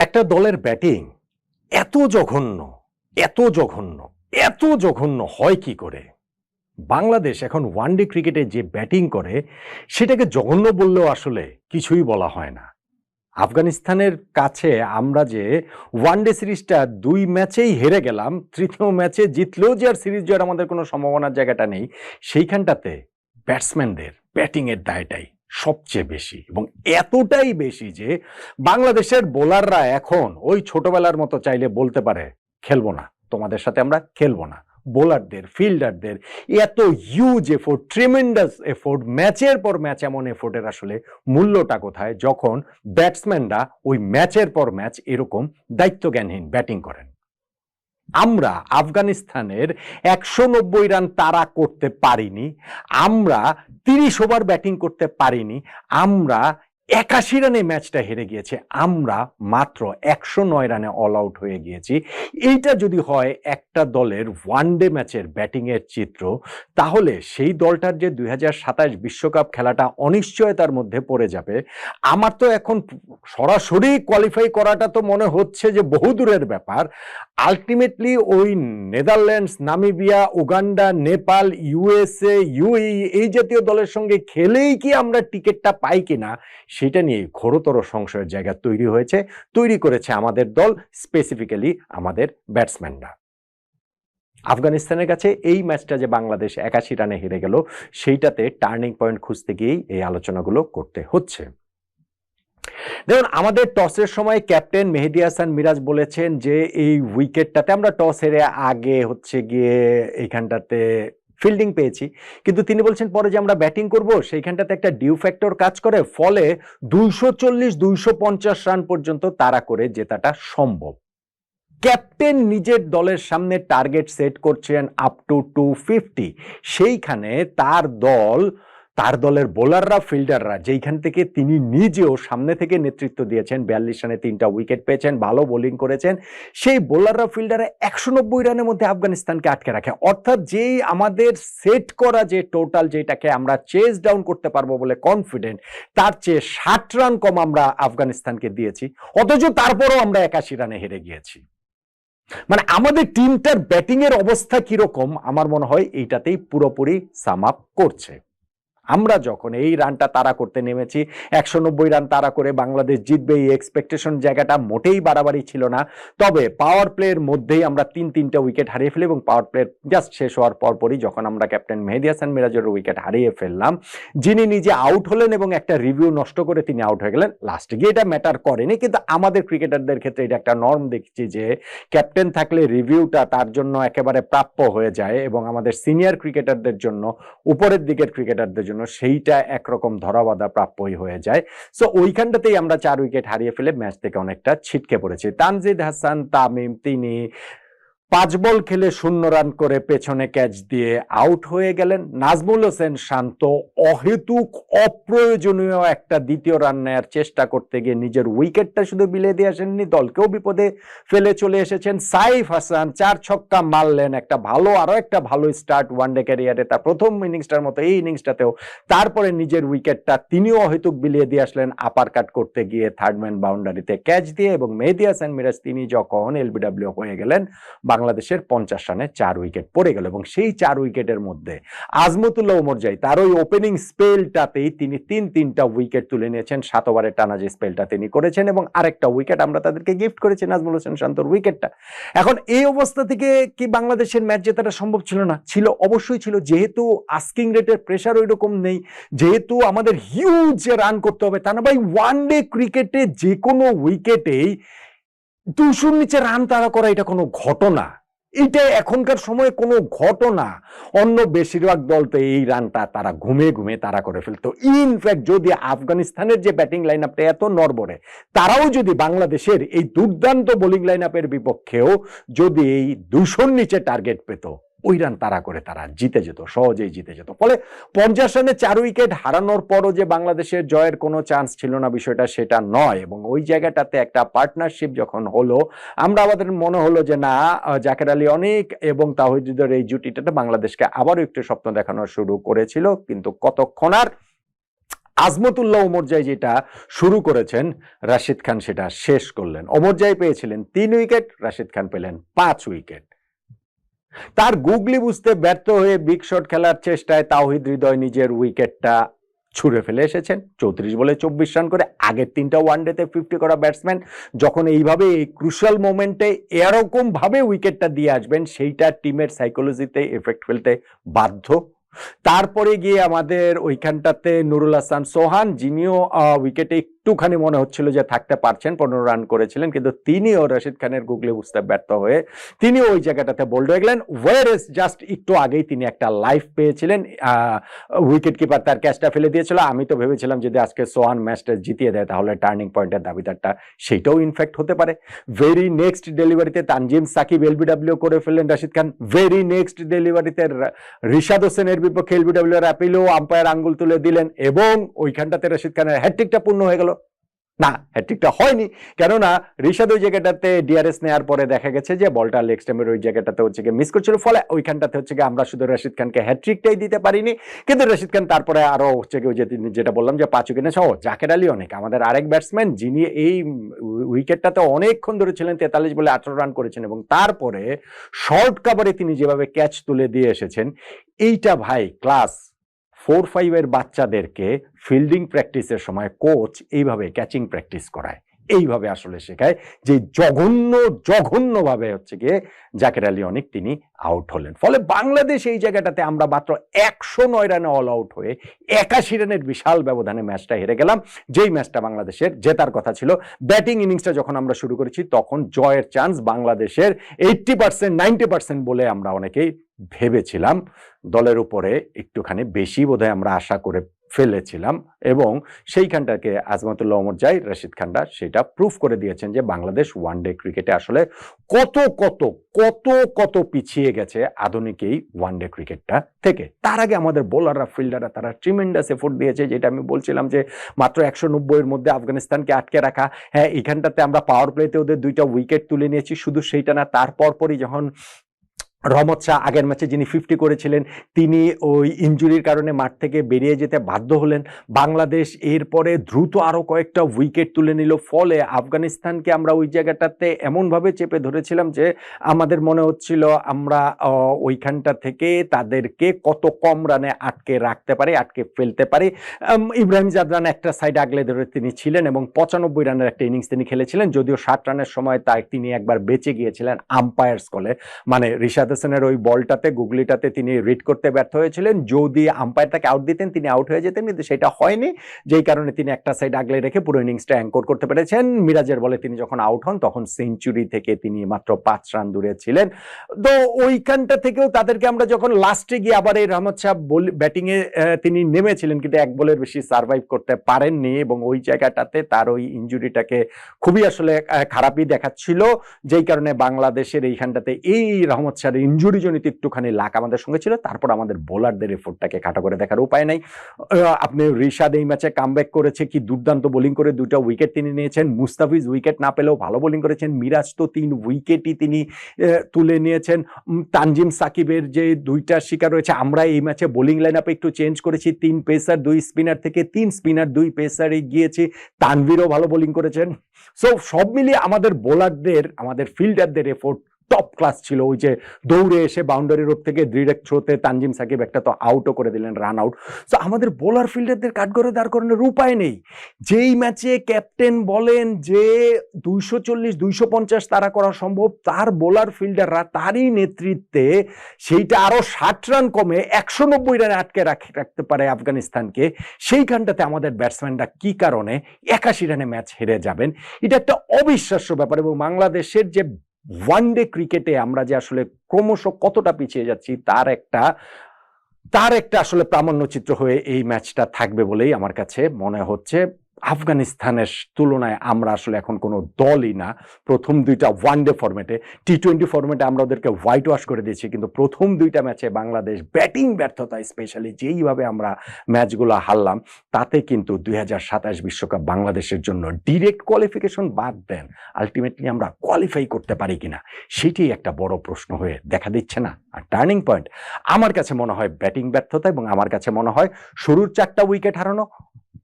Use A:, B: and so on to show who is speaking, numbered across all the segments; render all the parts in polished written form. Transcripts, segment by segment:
A: একটা দলের ব্যাটিং এত জঘন্য এত জঘন্য এত জঘন্য হয় কি করে? বাংলাদেশ এখন ওয়ানডে ক্রিকেটে যে ব্যাটিং করে সেটাকে জঘন্য বললেও আসলে কিছুই বলা হয় না। আফগানিস্তানের কাছে আমরা যে ওয়ানডে সিরিজটা ২ ম্যাচেই হেরে গেলাম, তৃতীয় ম্যাচে জিতলেও যে আর সিরিজ জয়ের আমাদের কোনো সম্ভাবনার জায়গাটা নেই, সেইখানটাতে ব্যাটসম্যানদের ব্যাটিংয়ের দায়টাই সবচেয়ে বেশি, এবং এতটাই বেশি যে বাংলাদেশের বোলাররা এখন ওই ছোটবেলার মতো চাইলে বলতে পারে খেলবো না, তোমাদের সাথে আমরা খেলবো না। বোলারদের, ফিল্ডারদের এত হিউজ এফোর্ট, ট্রিমেন্ডাস এফোর্ট, ম্যাচের পর ম্যাচ, এমন এফোর্টের আসলে মূল্যটা কোথায় যখন ব্যাটসম্যানরা ওই ম্যাচের পর ম্যাচ এরকম দায়িত্বজ্ঞানহীন ব্যাটিং করেন? আমরা আফগানিস্তানের ১৯০ রান তাড়া করতে পারিনি, আমরা ৩০ ওভার ব্যাটিং করতে পারিনি, আমরা ৮১ রানে ম্যাচটা হেরে গিয়েছে, আমরা মাত্র ১০৯ রানে অল আউট হয়ে গিয়েছি। এইটা যদি হয় একটা দলের ওয়ানডে ম্যাচের ব্যাটিংয়ের চিত্র, তাহলে সেই দলটার যে ২০২৭ বিশ্বকাপ খেলাটা অনিশ্চয়তার মধ্যে পড়ে যাবে। আমার তো এখন সরাসরি কোয়ালিফাই করাটা তো মনে হচ্ছে যে বহুদূরের ব্যাপার। আলটিমেটলি ওই Netherlands, Namibia, Uganda, Nepal, USA, UAE এই জাতীয় দলের সঙ্গে খেলেই কি আমরা টিকিটটা পাই কিনা সেটা নিয়ে ঘোরতর সংশয়ের জায়গা তৈরি করেছে আমাদের দল, স্পেসিফিক্যালি আমাদের ব্যাটসম্যানরা। আফগানিস্তানের কাছে এই ম্যাচটা যে বাংলাদেশ ৮১ রানে হেরে গেল, সেইটাতে টার্নিং পয়েন্ট খুঁজতে গিয়েই এই আলোচনাগুলো করতে হচ্ছে। দেখুন, আমাদের টসের সময় ক্যাপ্টেন মেহেদী হাসান মিরাজ বলেছেন যে এই উইকেটটাতে আমরা টস হেরে আগে গিয়ে এইখানটাতে ফিল্ডিং পেয়েছি, কিন্তু তিনি বলছেন পরে যে আমরা ব্যাটিং করব সেইখানটাতে একটা ডিউ ফ্যাক্টর কাজ করে, ফলে ২৪০-২৫০ রান পর্যন্ত তাড়া করে জেতাটা সম্ভব। ক্যাপ্টেন নিজের দলের সামনে টার্গেট সেট করছেন আপ টু 250, সেইখানে তার দলের বোলাররা, ফিল্ডাররা, যেইখান থেকে তিনি নিজেও সামনে থেকে নেতৃত্ব দিয়েছেন, ৪২ রানে ৩টা উইকেট পেয়েছেন, ভালো বোলিং করেছেন, সেই বোলাররা, ফিল্ডাররা ১৯০ রানের মধ্যে আফগানিস্তানকে আটকে রাখে। অর্থাৎ যেই আমাদের সেট করা যে টোটাল, যেটাকে আমরা চেস ডাউন করতে পারবো বলে কনফিডেন্ট, তার চেয়ে ৬০ রান কম আমরা আফগানিস্তানকে দিয়েছি, অথচ তারপরও আমরা ৮১ রানে হেরে গিয়েছি। মানে আমাদের টিমটার ব্যাটিং এর অবস্থা কিরকম, আমার মনে হয় এইটাতেই পুরোপুরি সাম আপ করছে। আমরা যখন এই রানটা তাড়া করতে নেমেছি, ১৯০ রান তাড়া করে বাংলাদেশ জিতবে, এই এক্সপেকটেশন জায়গাটা মোটেই বাড়াবাড়ি ছিল না। তবে পাওয়ার প্লের মধ্যেই আমরা ৩-৩টা উইকেট হারিয়ে ফেলি, এবং পাওয়ার প্লে জাস্ট শেষ হওয়ার পরপরই যখন আমরা ক্যাপ্টেন মেহেদী হাসান মিরাজের উইকেট হারিয়ে ফেললাম, যিনি নিজে আউট হলেন এবং একটা রিভিউ নষ্ট করে তিনি আউট হয়ে গেলেন, লাস্টে গিয়ে এটা ম্যাটার করেনি, কিন্তু আমাদের ক্রিকেটারদের ক্ষেত্রে এটা একটা নর্ম দেখছি যে ক্যাপ্টেন থাকলে রিভিউটা তার জন্য একেবারে প্রাপ্য হয়ে যায়, এবং আমাদের সিনিয়র ক্রিকেটারদের জন্য, উপরের দিকের ক্রিকেটারদের জন্য সেইটা একরকম ধরাবাঁধা প্রাপ্যই হয়ে যায়। সো ওইখানটাতেই আমরা ৪ উইকেট হারিয়ে ফেলে ম্যাচ থেকে অনেকটা ছিটকে পড়েছি। তানজিদ হাসান তামিম তিনি ৫ বল খেলে ০ রান করে পেছনে ক্যাচ দিয়ে আউট হয়ে গেলেন। নাজমুল হোসেন শান্ত অহেতুক অপ্রয়োজনীয় একটা দ্বিতীয় রান নেয়ার চেষ্টা করতে গিয়ে নিজের উইকেটটা শুধু বিলিয়ে দিয়ে আসেননি, দলকেও বিপদে ফেলে চলে এসেছেন। সাইফ হাসান ৪ ছক্কা মারলেন, আরো একটা ভালো স্টার্ট ওয়ানডে ক্যারিয়ারে, তার প্রথম ইনিংসটার মতো এই ইনিংসটাতেও। তারপরে নিজের উইকেটটা তিনিও অহেতুক বিলিয়ে দিয়ে আসলেন আপার কাট করতে গিয়ে থার্ড ম্যান বাউন্ডারিতে ক্যাচ দিয়ে, এবং মেহেদী হাসান মিরাজ তিনি যখন এলবিডব্লিউ হয়ে গেলেন, বাংলাদেশের ৫০ রানে ৪ উইকেট পড়ে গেল, এবং সেই ৪ উইকেটের মধ্যে আজমতুল্লাহ ওমরজাই তার ওই ওপেনিং স্পেলটাতেই তিনি ৩-৩টা উইকেট তুলে নিয়েছেন, ৭ ওভারের টানা যে স্পেলটা তিনি করেছেন, এবং আরেকটা উইকেট আমরা তাদেরকে গিফট করেছি, নাজমুল হোসেন শান্তর উইকেটটা। এখন এই অবস্থা থেকে কি বাংলাদেশের ম্যাচ জেতাটা সম্ভব ছিল না? ছিল, অবশ্যই ছিল, যেহেতু আস্কিং রেটের প্রেশার ওই রকম নেই, যেহেতু আমাদের হিউজ রান করতে হবে, তা না ভাই, ওয়ানডে ক্রিকেটে যে কোনো উইকেটেই ২০০-র নিচে রান তাড়া করা এটা কোনো ঘটনা, এটা এখনকার সময়ে কোনো ঘটনা। অন্য বেশিরভাগ দল তো এই রানটা তারা ঘুমে ঘুমে তারা করে ফেলতো। ইনফ্যাক্ট যদি আফগানিস্তানের যে ব্যাটিং লাইন আপটা এত নড়বড়ে, তারাও যদি বাংলাদেশের এই দুর্দান্ত বোলিং লাইন আপের বিপক্ষেও যদি এই ২০০-র নিচে টার্গেট পেত, ওই রান তারা করে তারা জিতে যেত, সহজেই জিতে যেত। ফলে ৫০ রানে ৪ উইকেট হারানোর পরও যে বাংলাদেশের জয়ের কোনো চান্স ছিল না, বিষয়টা সেটা নয়। এবং ওই জায়গাটাতে একটা পার্টনারশিপ যখন হলো, আমাদের মনে হলো যে না, জাকের আলী অনেক এবং তাওহিদের এই জুটিটাতে বাংলাদেশকে আবারও একটু স্বপ্ন দেখানো শুরু করেছিল, কিন্তু কতক্ষণ আর আজমতুল্লাহ ওমরজাই যেটা শুরু করেছেন রাশিদ খান সেটা শেষ করলেন। ওমরজাই পেয়েছিলেন 3 উইকেট, রাশিদ খান পেলেন 5 উইকেট। তার গুগলি বুঝতে ব্যর্থ হয়ে বিগ শট খেলার চেষ্টায় তাওহিদ হৃদয় নিজের উইকেটটা ছুঁড়ে ফেলে এসেছেন 34 বলে 24 রান করে। আগের 3টা ওয়ানডেতে 50 করা ব্যাটসম্যান যখন এইভাবে এই ক্রুশাল মোমেন্টে এরকম ভাবে উইকেটটা দিয়ে আসবেন, সেইটা টিমের সাইকোলজিতে এফেক্ট ফেলতে বাধ্য। তারপরে গিয়ে আমাদের ওইখানটাতে নুরুল হাসান সোহান, যিনিও উইকেটে একটুখানি মনে হচ্ছিল যে থাকতে পারছেন, 15 রান করেছিলেন, কিন্তু তিনিও রশিদ খানের গুগলে বুঝতে ব্যর্থ হয়ে তিনিও ওই জায়গাটাতে বোল্ড হয়ে গেলেন। ওয়ারেস জাস্ট একটু আগেই তিনি একটা লাইফ পেয়েছিলেন, উইকেট কিপার তার ক্যাচটা ফেলে দিয়েছিল। আমি তো ভেবেছিলাম যদি আজকে সোহান ম্যাচটা জিতিয়ে দেয় তাহলে টার্নিং পয়েন্টের দাবিদারটা সেইটাও ইনফ্যাক্ট হতে পারে। ভেরি নেক্সট ডেলিভারিতে তানজিম সাকিব এলবিডব্লিউ করে ফেললেন রশিদ খান। ভেরি নেক্সট ডেলিভারিতে রিশাদ হোসেনের বিপক্ষে এলবিডব্লিউ এর অ্যাপিলও আম্পায়ার আঙ্গুল তুলে দিলেন এবং ওইখানটাতে রশিদ খানের হ্যাটট্রিকটা পূর্ণ হয়ে গেল। না, হ্যাটট্রিকটা হয়নি, কেননা রিশাদ ওই জায়গাটাতে ডিআরএস নেওয়ার পরে দেখা গেছে যে বলটা লেগ স্টাম্পের ওই জায়গাটাতে হচ্ছে গিয়ে মিস করছিল, ফলে ওইখানটাতে হচ্ছে গিয়ে আমরা শুধু রশিদ খানকে হ্যাটট্রিকটাই দিতে পারিনি। কিন্তু রশিদ খান তারপরে আরো হচ্ছে গিয়ে যেটা বললাম যে 5 উইকেটে সহ জাকের আলী অনেক, আমাদের আরেক ব্যাটসম্যান যিনি এই উইকেটটাতে অনেকক্ষণ ধরে ছিলেন, 43 বলে 18 রান করেছেন এবং তারপরে শর্ট কাভারে তিনি যেভাবে ক্যাচ তুলে দিয়ে এসেছেন, এইটা ভাই ক্লাস 4-5 এর বাচ্চাদেরকে ফিল্ডিং প্র্যাকটিসের সময় কোচ এইভাবে ক্যাচিং প্র্যাকটিস করায়, এইভাবে আসলে শেখায় যে জঘন্যভাবে হচ্ছে গিয়ে জাকের আলী অনেক তিনি আউট হলেন। ফলে বাংলাদেশ এই জায়গাটাতে আমরা মাত্র 109 রানে অল আউট হয়ে 81 রানের বিশাল ব্যবধানে ম্যাচটা হেরে গেলাম, যেই ম্যাচটা বাংলাদেশের জেতার কথা ছিল। ব্যাটিং ইনিংসটা যখন আমরা শুরু করেছি তখন জয়ের চান্স বাংলাদেশের 80% 90% বলে আমরা অনেকেই ভেবেছিলাম। দলের উপরে একটুখানি বেশি বোধহয় আমরা আশা করে ফেলেছিলাম এবং সেইখানটাকে আজমতুল্লাহ ওমরজাই, রশিদ খানরা সেটা প্রুফ করে দিয়েছেন যে বাংলাদেশ ওয়ানডে ক্রিকেটে আসলে কত কত কত কত পিছিয়ে গেছে আধুনিক এই ওয়ানডে ক্রিকেটটা থেকে। তার আগে আমাদের বোলাররা, ফিল্ডাররা তারা ট্রিমেন্ডাস এফোর্ট দিয়েছে, যেটা আমি বলছিলাম যে মাত্র 190 এর মধ্যে আফগানিস্তানকে আটকে রাখা। হ্যাঁ, এখানটাতে আমরা পাওয়ার প্লেতে ওদের 2টা উইকেট তুলে নিয়েছি, শুধু সেইটা না, তারপর পরই যখন রহমত শাহ আগের ম্যাচে যিনি 50 করেছিলেন তিনি ওই ইনজুরির কারণে মাঠ থেকে বেরিয়ে যেতে বাধ্য হলেন, বাংলাদেশ এরপরে দ্রুত আরো কয়েকটা উইকেট তুলে নিল। ফলে আফগানিস্তানকে আমরা ওই জায়গাটাতে এমনভাবে চেপে ধরেছিলাম যে আমাদের মনে হচ্ছিল আমরা ওইখানটা থেকে তাদেরকে কত কম রানে আটকে রাখতে পারি, আটকে ফেলতে পারি। ইব্রাহিম জাদরান একটা সাইড আগলে ধরে তিনি ছিলেন এবং 95 রানের একটা ইনিংস তিনি খেলেছিলেন, যদিও 60 রানের সময় তিনি একবার বেঁচে গিয়েছিলেন আম্পায়ার্স কলে, মানে রিশাদ হোসেনের ওই বলটাতে গুগলিটাতে তিনি রিড করতে ব্যর্থ হয়েছিলেন। যদি আম্পায়ার তাকে আউট দিতেন তিনি আউট হয়ে যেতেন, কিন্তু সেটা হয়নি, যেই কারণে তিনি একটা সাইড আগলে রেখে পুরো ইনিংসটা অ্যাঙ্কর করতে পেরেছেন। মিরাজের বলে তিনি যখন আউট হন তখন সেঞ্চুরি থেকে তিনি মাত্র 5 রান দূরে ছিলেন। তো ওইখানটা থেকেও তাদেরকে আমরা যখন লাস্টে গিয়ে আবার এই রহমত শাহ ব্যাটিং এ তিনি নেমেছিলেন, কিন্তু 1 বলের বেশি সার্ভাইভ করতে পারেননি এবং ওই জায়গাটাতে তার ওই ইনজুরিটাকে খুবই আসলে খারাপই দেখাচ্ছিল, যেই কারণে বাংলাদেশের এইখানটাতে এই রহমত শাহ ইনজুরি জনিত একটুখানি লাক আমাদের সঙ্গে ছিল। তারপর আমাদের বোলারদের এফোর্টটাকে খাটো করে দেখার উপায় নাই। আপনি রিশাদ এই ম্যাচে কামব্যাক করেছে, কি দুর্দান্ত বোলিং করে 2টা উইকেট তিনি নিয়েছেন। মুস্তাফিজ উইকেট না পেলেও ভালো বোলিং করেছেন। মিরাজ তো 3 উইকেটই তিনি তুলে নিয়েছেন। তানজিম সাকিবের যে 2টা শিকার রয়েছে, আমরা এই ম্যাচে বোলিং লাইন আপে একটু চেঞ্জ করেছি, 3 পেসার 2 স্পিনার থেকে 3 স্পিনার 2 পেসারে গিয়েছি। তানভীরও ভালো বোলিং করেছেন। সো সব মিলিয়ে আমাদের বোলারদের, আমাদের ফিল্ডারদের এফোর্ট টপ ক্লাস ছিল। ওই যে দৌড়ে এসে বাউন্ডারি রোড থেকে ডিরেক্ট থ্রোতে তানজিম সাকিব একটা তো আউটও করে দিলেন, রান আউট। সো আমাদের বোলার ফিল্ডারদের কাঠগড়ে দাঁড় করানোর উপায় নেই। যেই ম্যাচে ক্যাপ্টেন বলেন যে 240 250 তারা করা সম্ভব, তার বোলার ফিল্ডাররা তারই নেতৃত্বে সেইটা আরো 60 রান কমে 190 রানে আটকে রাখতে পারে আফগানিস্তানকে। সেইখানটাতে আমাদের ব্যাটসম্যানরা কি কারণে 81 রানে ম্যাচ হেরে যাবেন, এটা একটা অবিশ্বাস্য ব্যাপার। এবং বাংলাদেশের যে ওয়ানডে ক্রিকেটে আমরা যে আসলে ক্রমশ কতটা পিছিয়ে যাচ্ছি তার একটা আসলে প্রামাণ্য চিত্র হয়ে এই ম্যাচটা থাকবে বলেই আমার কাছে মনে হচ্ছে। আফগানিস্তানের তুলনায় আমরা আসলে এখন কোনো দলই না। প্রথম 2টা ওয়ানডে ফরম্যাটে, টি20 ফরম্যাটে আমরা ওদেরকে হোয়াইট ওয়াশ করে দিয়েছি, কিন্তু প্রথম 2টা ম্যাচে বাংলাদেশ ব্যাটিং ব্যর্থতা, স্পেশালি যেইভাবে আমরা ম্যাচগুলো হারলাম, তাতে কিন্তু 2027 বিশ্বকাপ বাংলাদেশের জন্য ডিরেক্ট কোয়ালিফিকেশন বাদ দেন, আলটিমেটলি আমরা কোয়ালিফাই করতে পারি কিনা সেটাই একটা বড় প্রশ্ন হয়ে দেখা দিচ্ছে না। আর টার্নিং পয়েন্ট আমার কাছে মনে হয় ব্যাটিং ব্যর্থতা, এবং আমার কাছে মনে হয় শুরুর 4টা উইকেট হারানো,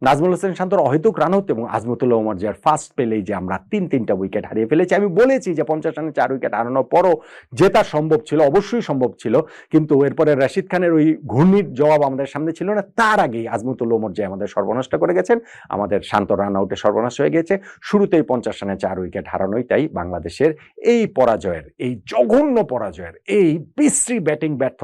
A: নাজমুল হোসেন শান্তর অহেতুক রান আউট এবং আজমতুল্লাহ ওমর জিয়ার ফার্স্ট পেলেই যে আমরা তিনটা উইকেট হারিয়ে ফেলেছি। আমি বলেছি যে 50 রানে 4 উইকেট হারানোর পরও জেতা সম্ভব ছিল, অবশ্যই সম্ভব ছিল, কিন্তু এরপরে রাশিদ খানের ওই ঘূর্ণির জবাব আমাদের সামনে ছিল না। তার আগেই আজমতুল্লাহ ওমর জিয়া আমাদের সর্বনাশ করে গেছেন, আমাদের শান্ত রান আউটে সর্বনাশ হয়ে গেছে। শুরুতেই 50 রানে 4 উইকেট হারানোই তাই বাংলাদেশের এই পরাজয়ের, এই জঘন্য পরাজয়ের, এই বিশ্রী ব্যাটিং ব্যর্থ